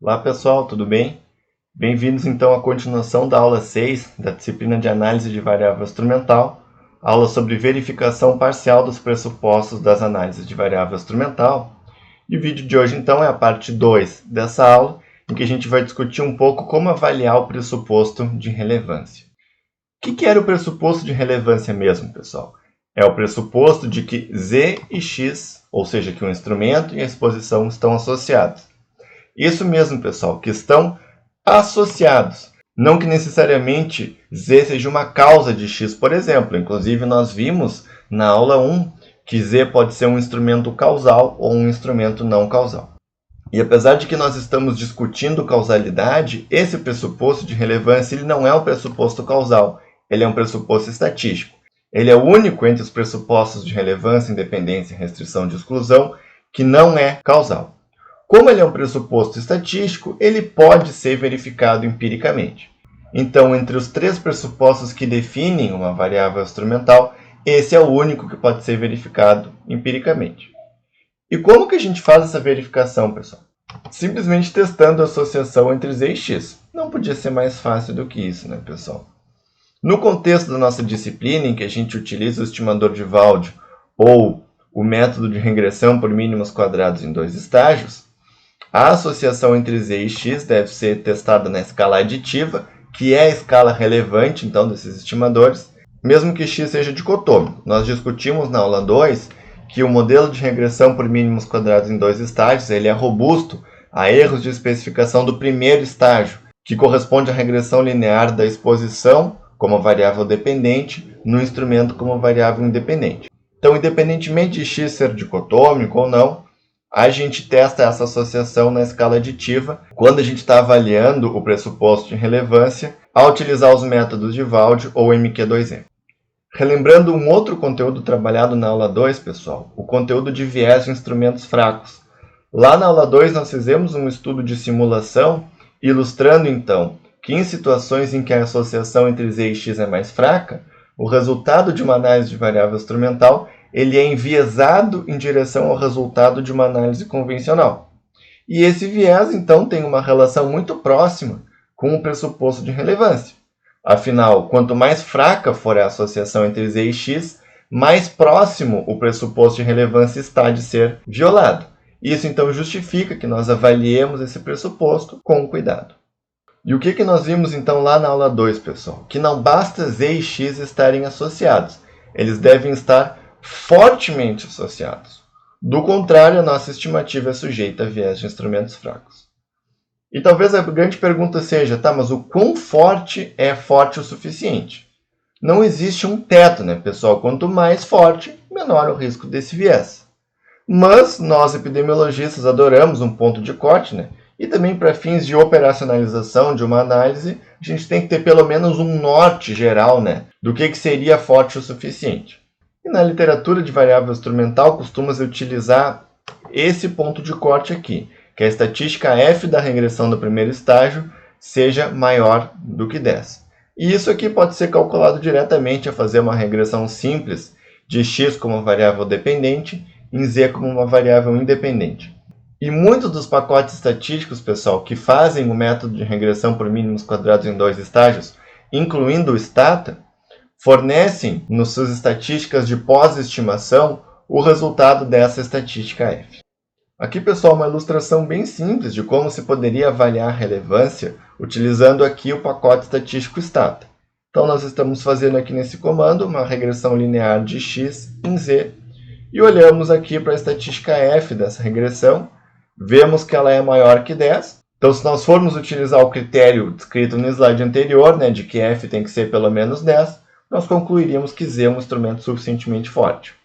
Olá pessoal, tudo bem? Bem-vindos então à continuação da aula 6 da disciplina de análise de variável instrumental, aula sobre verificação parcial dos pressupostos das análises de variável instrumental. E o vídeo de hoje então é a parte 2 dessa aula, em que a gente vai discutir um pouco como avaliar o pressuposto de relevância. O que era o pressuposto de relevância mesmo, pessoal? É o pressuposto de que Z e X, ou seja, que o instrumento e a exposição estão associados. Isso mesmo, pessoal, que estão associados. Não que necessariamente Z seja uma causa de X, por exemplo. Inclusive, nós vimos na aula 1 que Z pode ser um instrumento causal ou um instrumento não causal. E apesar de que nós estamos discutindo causalidade, esse pressuposto de relevância ele não é um pressuposto causal, ele é um pressuposto estatístico. Ele é o único entre os pressupostos de relevância, independência e restrição de exclusão que não é causal. Como ele é um pressuposto estatístico, ele pode ser verificado empiricamente. Então, entre os três pressupostos que definem uma variável instrumental, esse é o único que pode ser verificado empiricamente. E como que a gente faz essa verificação, pessoal? Simplesmente testando a associação entre Z e X. Não podia ser mais fácil do que isso, né, pessoal? No contexto da nossa disciplina, em que a gente utiliza o estimador de Walde ou o método de regressão por mínimos quadrados em dois estágios, a associação entre Z e X deve ser testada na escala aditiva, que é a escala relevante, então, desses estimadores, mesmo que X seja dicotômico. Nós discutimos na aula 2 que o modelo de regressão por mínimos quadrados em dois estágios ele é robusto a erros de especificação do primeiro estágio, que corresponde à regressão linear da exposição como variável dependente no instrumento como variável independente. Então, independentemente de X ser dicotômico ou não, a gente testa essa associação na escala aditiva quando a gente está avaliando o pressuposto de relevância ao utilizar os métodos de Walde ou MQ2M. Relembrando um outro conteúdo trabalhado na aula 2, pessoal, o conteúdo de viés de instrumentos fracos. Lá na aula 2 nós fizemos um estudo de simulação ilustrando então que em situações em que a associação entre Z e X é mais fraca, o resultado de uma análise de variável instrumental ele é enviesado em direção ao resultado de uma análise convencional. E esse viés, então, tem uma relação muito próxima com o pressuposto de relevância. Afinal, quanto mais fraca for a associação entre Z e X, mais próximo o pressuposto de relevância está de ser violado. Isso, então, justifica que nós avaliemos esse pressuposto com cuidado. E o que nós vimos, então, lá na aula 2, pessoal? Que não basta Z e X estarem associados, eles devem estar fortemente associados. Do contrário, a nossa estimativa é sujeita a viés de instrumentos fracos. E talvez a grande pergunta seja, tá, mas o quão forte é forte o suficiente? Não existe um teto, né, pessoal? Quanto mais forte, menor o risco desse viés. Mas nós, epidemiologistas, adoramos um ponto de corte, né? E também para fins de operacionalização de uma análise, a gente tem que ter pelo menos um norte geral, né, do que seria forte o suficiente. E na literatura de variável instrumental, costuma-se utilizar esse ponto de corte aqui, que a estatística F da regressão do primeiro estágio seja maior do que 10. E isso aqui pode ser calculado diretamente a fazer uma regressão simples de X como variável dependente em Z como uma variável independente. E muitos dos pacotes estatísticos, pessoal, que fazem o método de regressão por mínimos quadrados em dois estágios, incluindo o Stata, fornecem, nas suas estatísticas de pós-estimação, o resultado dessa estatística F. Aqui, pessoal, uma ilustração bem simples de como se poderia avaliar a relevância utilizando aqui o pacote estatístico Stata. Então, nós estamos fazendo aqui nesse comando uma regressão linear de X em Z e olhamos aqui para a estatística F dessa regressão, vemos que ela é maior que 10. Então, se nós formos utilizar o critério descrito no slide anterior, né, de que F tem que ser pelo menos 10, nós concluiríamos que Z é um instrumento suficientemente forte.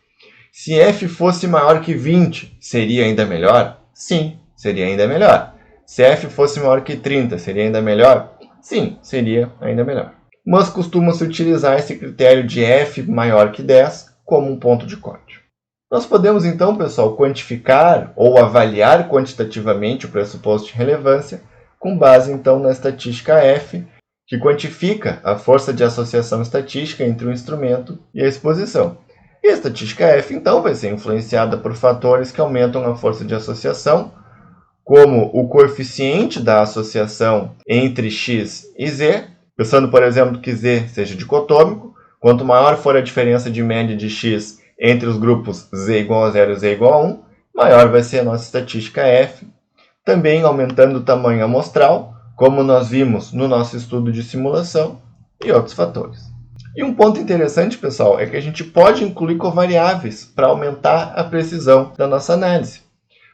Se F fosse maior que 20, seria ainda melhor? Sim, seria ainda melhor. Se F fosse maior que 30, seria ainda melhor? Sim, seria ainda melhor. Mas costuma-se utilizar esse critério de F maior que 10 como um ponto de corte. Nós podemos, então, pessoal, quantificar ou avaliar quantitativamente o pressuposto de relevância com base, então, na estatística F, que quantifica a força de associação estatística entre o instrumento e a exposição. E a estatística F, então, vai ser influenciada por fatores que aumentam a força de associação como o coeficiente da associação entre x e z, pensando, por exemplo, que z seja dicotômico. Quanto maior for a diferença de média de x entre os grupos z igual a 0 e z igual a 1, maior vai ser a nossa estatística F. Também aumentando o tamanho amostral, como nós vimos no nosso estudo de simulação, e outros fatores. E um ponto interessante, pessoal, é que a gente pode incluir covariáveis para aumentar a precisão da nossa análise.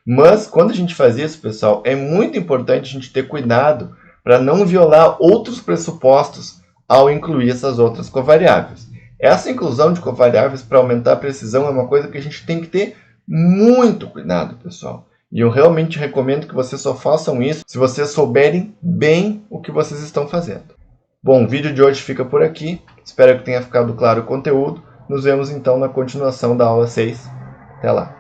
Mas, quando a gente faz isso, pessoal, é muito importante a gente ter cuidado para não violar outros pressupostos ao incluir essas outras covariáveis. Essa inclusão de covariáveis para aumentar a precisão é uma coisa que a gente tem que ter muito cuidado, pessoal. E eu realmente recomendo que vocês só façam isso se vocês souberem bem o que vocês estão fazendo. Bom, o vídeo de hoje fica por aqui. Espero que tenha ficado claro o conteúdo. Nos vemos então na continuação da aula 6. Até lá!